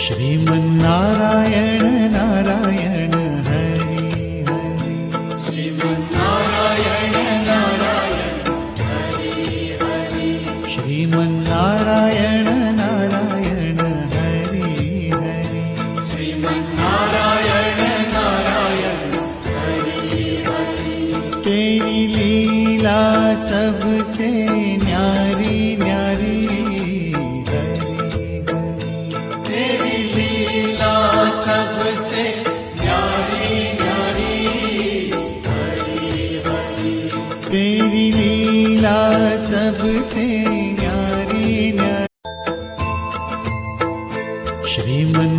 श्रीमन्नारायण नारायण हरि हरि। श्रीमन्नारायण नारायण हरि हरि। श्रीमन्नारायण नारायण हरि हरि। श्रीमन्नारायण नारायण हरि हरि। तेरी लीला सबसे न्यारी न्यारी सबसे न्यारी न्यारी हरि हरि। तेरी लीला सबसे न्यारी न्यारी। श्रीमन